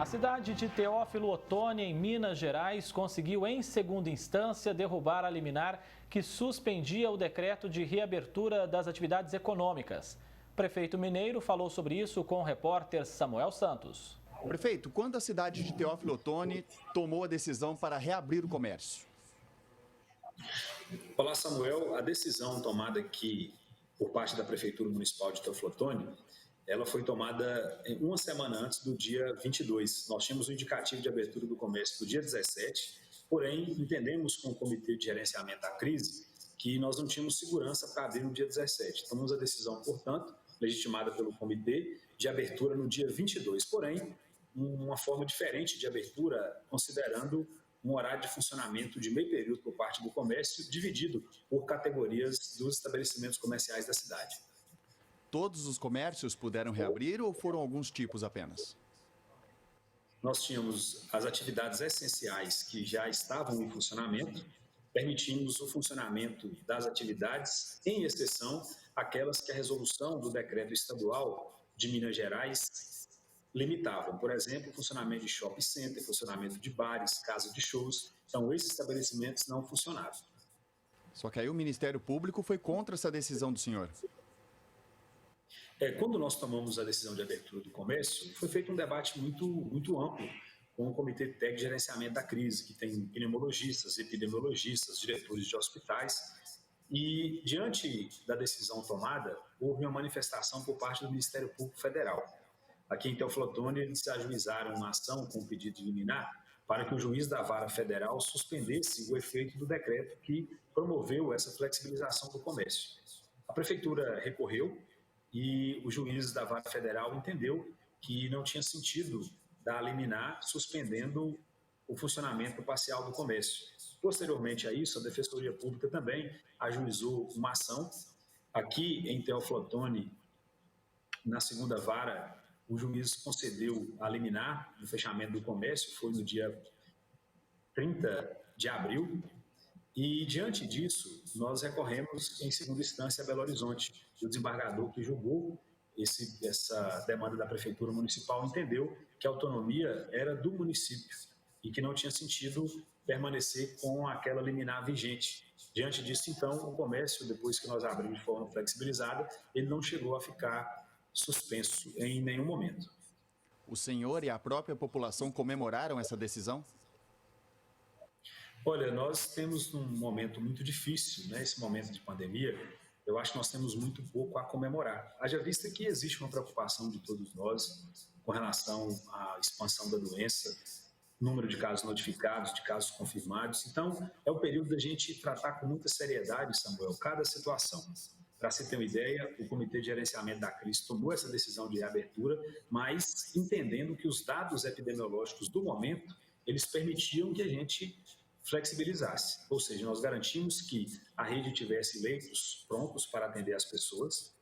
A cidade de Teófilo Otoni, em Minas Gerais, conseguiu em segunda instância derrubar a liminar que suspendia o decreto de reabertura das atividades econômicas. O prefeito mineiro falou sobre isso com o repórter Samuel Santos. Prefeito, quando a cidade de Teófilo Otoni tomou a decisão para reabrir o comércio? Olá, Samuel. A decisão tomada aqui por parte da Prefeitura Municipal de Teófilo Otoni, ela foi tomada uma semana antes do dia 22. Nós tínhamos o indicativo de abertura do comércio do dia 17, porém, entendemos com o Comitê de Gerenciamento da Crise que nós não tínhamos segurança para abrir no dia 17. Tomamos a decisão, portanto, legitimada pelo Comitê, de abertura no dia 22. Porém, uma forma diferente de abertura, considerando um horário de funcionamento de meio período por parte do comércio, dividido por categorias dos estabelecimentos comerciais da cidade. Todos os comércios puderam reabrir ou foram alguns tipos apenas? Nós tínhamos as atividades essenciais que já estavam em funcionamento, permitimos o funcionamento das atividades, em exceção aquelas que a resolução do decreto estadual de Minas Gerais limitavam. Por exemplo, funcionamento de shopping center, funcionamento de bares, casas de shows. Então, esses estabelecimentos não funcionaram. Só que aí o Ministério Público foi contra essa decisão do senhor. Quando nós tomamos a decisão de abertura do comércio, foi feito um debate muito amplo com o Comitê Técnico de Gerenciamento da Crise, que tem pneumologistas, epidemiologistas, diretores de hospitais. E, diante da decisão tomada, houve uma manifestação por parte do Ministério Público Federal. Aqui em Teófilo Otoni, eles ajuizaram uma ação com pedido de liminar para que o juiz da Vara Federal suspendesse o efeito do decreto que promoveu essa flexibilização do comércio. A Prefeitura recorreu e o juiz da Vara Federal entendeu que não tinha sentido dar liminar suspendendo o funcionamento parcial do comércio. Posteriormente a isso, a Defensoria Pública também ajuizou uma ação. Aqui em Teófilo Otoni, na segunda vara, o juiz concedeu a liminar do fechamento do comércio, foi no dia 30 de abril, e diante disso, nós recorremos em segunda instância a Belo Horizonte. O desembargador que julgou essa demanda da Prefeitura Municipal entendeu que a autonomia era do município e que não tinha sentido permanecer com aquela liminar vigente. Diante disso, então, o comércio, depois que nós abrimos de forma flexibilizada, ele não chegou a ficar suspenso em nenhum momento. O senhor e a própria população comemoraram essa decisão? Olha, nós temos um momento muito difícil, né? Esse momento de pandemia, eu acho que nós temos muito pouco a comemorar. Haja vista que existe uma preocupação de todos nós com relação à expansão da doença, número de casos notificados, de casos confirmados. Então, é o período da gente tratar com muita seriedade, Samuel, cada situação. Para se ter uma ideia, o Comitê de Gerenciamento da Crise tomou essa decisão de reabertura, mas entendendo que os dados epidemiológicos do momento, eles permitiam que a gente flexibilizasse. Ou seja, nós garantimos que a rede tivesse leitos prontos para atender as pessoas,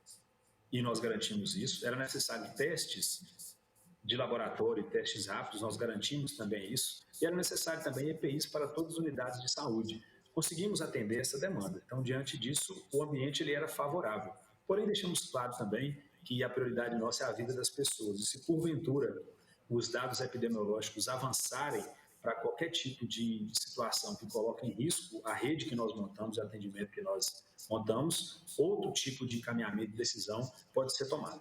e nós garantimos isso. Era necessário testes de laboratório e testes rápidos, nós garantimos também isso. E era necessário também EPIs para todas as unidades de saúde. Conseguimos atender essa demanda. Então, diante disso, o ambiente ele era favorável. Porém, deixamos claro também que a prioridade nossa é a vida das pessoas. E se, porventura, os dados epidemiológicos avançarem para qualquer tipo de situação que coloque em risco a rede que nós montamos, o atendimento que nós montamos, outro tipo de encaminhamento de decisão pode ser tomado.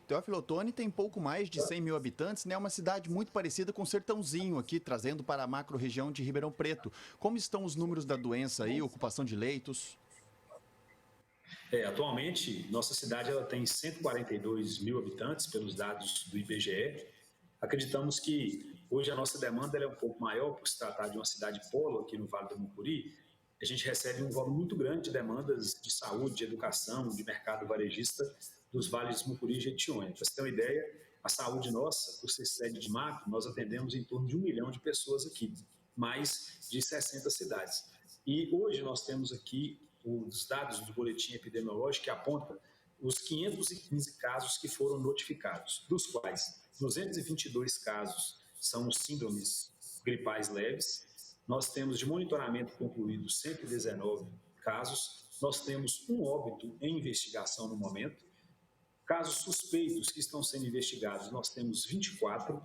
Teófilo Otoni tem pouco mais de 100 mil habitantes, né? É uma cidade muito parecida com Sertãozinho aqui, trazendo para a macro-região de Ribeirão Preto. Como estão os números da doença aí, ocupação de leitos? Atualmente, nossa cidade ela tem 142 mil habitantes, pelos dados do IBGE. Acreditamos que hoje a nossa demanda ela é um pouco maior, por se tratar de uma cidade polo aqui no Vale do Mucuri. A gente recebe um volume muito grande de demandas de saúde, de educação, de mercado varejista dos vales de Mucuri e Jequitinhonha. Para você ter uma ideia, a saúde nossa, por ser sede de macro, nós atendemos em torno de 1 milhão de pessoas aqui, mais de 60 cidades. E hoje nós temos aqui os dados do boletim epidemiológico que apontam os 515 casos que foram notificados, dos quais 222 casos são síndromes gripais leves. Nós temos de monitoramento concluído 119 casos, nós temos um óbito em investigação no momento. Casos suspeitos que estão sendo investigados, nós temos 24.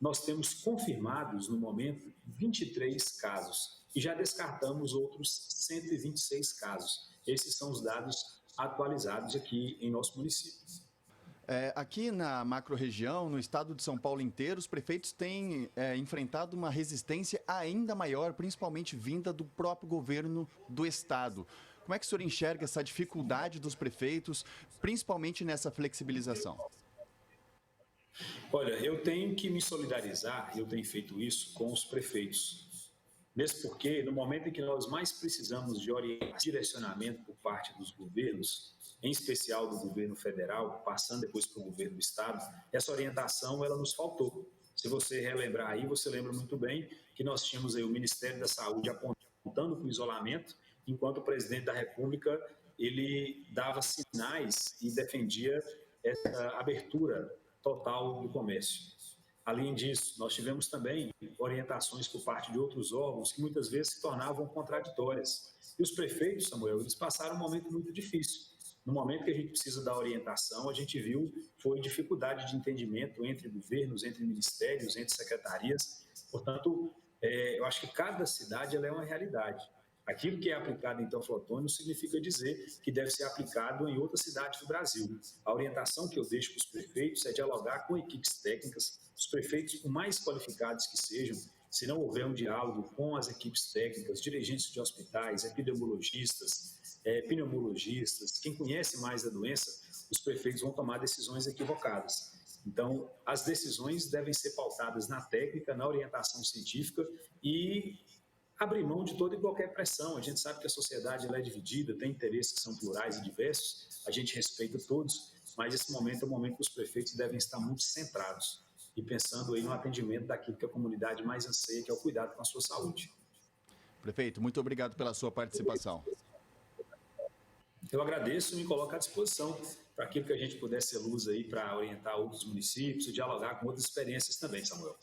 nós temos confirmados, no momento, 23 casos e já descartamos outros 126 casos. Esses são os dados atualizados aqui em nosso município. Aqui na macro-região, no estado de São Paulo inteiro, os prefeitos têm enfrentado uma resistência ainda maior, principalmente vinda do próprio governo do estado. Como é que o senhor enxerga essa dificuldade dos prefeitos, principalmente nessa flexibilização? Olha, eu tenho que me solidarizar, eu tenho feito isso com os prefeitos. Mesmo porque, no momento em que nós mais precisamos de direcionamento por parte dos governos, em especial do governo federal, passando depois para o governo do estado, essa orientação ela nos faltou. Se você relembrar aí, você lembra muito bem que nós tínhamos aí o Ministério da Saúde apontando para o isolamento, enquanto o presidente da República ele dava sinais e defendia essa abertura total do comércio. Além disso, nós tivemos também orientações por parte de outros órgãos que muitas vezes se tornavam contraditórias. E os prefeitos, Samuel, eles passaram um momento muito difícil. No momento que a gente precisa da orientação, a gente viu foi dificuldade de entendimento entre governos, entre ministérios, entre secretarias. Portanto, eu acho que cada cidade ela é uma realidade. Aquilo que é aplicado em Teoflotone significa dizer que deve ser aplicado em outras cidades do Brasil. A orientação que eu deixo para os prefeitos é dialogar com equipes técnicas, os prefeitos, por mais qualificados que sejam, se não houver um diálogo com as equipes técnicas, dirigentes de hospitais, epidemiologistas, pneumologistas, quem conhece mais a doença, os prefeitos vão tomar decisões equivocadas. Então, as decisões devem ser pautadas na técnica, na orientação científica e abrir mão de toda e qualquer pressão. A gente sabe que a sociedade ela é dividida, tem interesses que são plurais e diversos, a gente respeita todos, mas esse momento é um momento que os prefeitos devem estar muito centrados e pensando aí no atendimento daquilo que a comunidade mais anseia, que é o cuidado com a sua saúde. Prefeito, muito obrigado pela sua participação. Eu agradeço e me coloco à disposição para aquilo que a gente puder ser luz aí para orientar outros municípios e dialogar com outras experiências também, Samuel.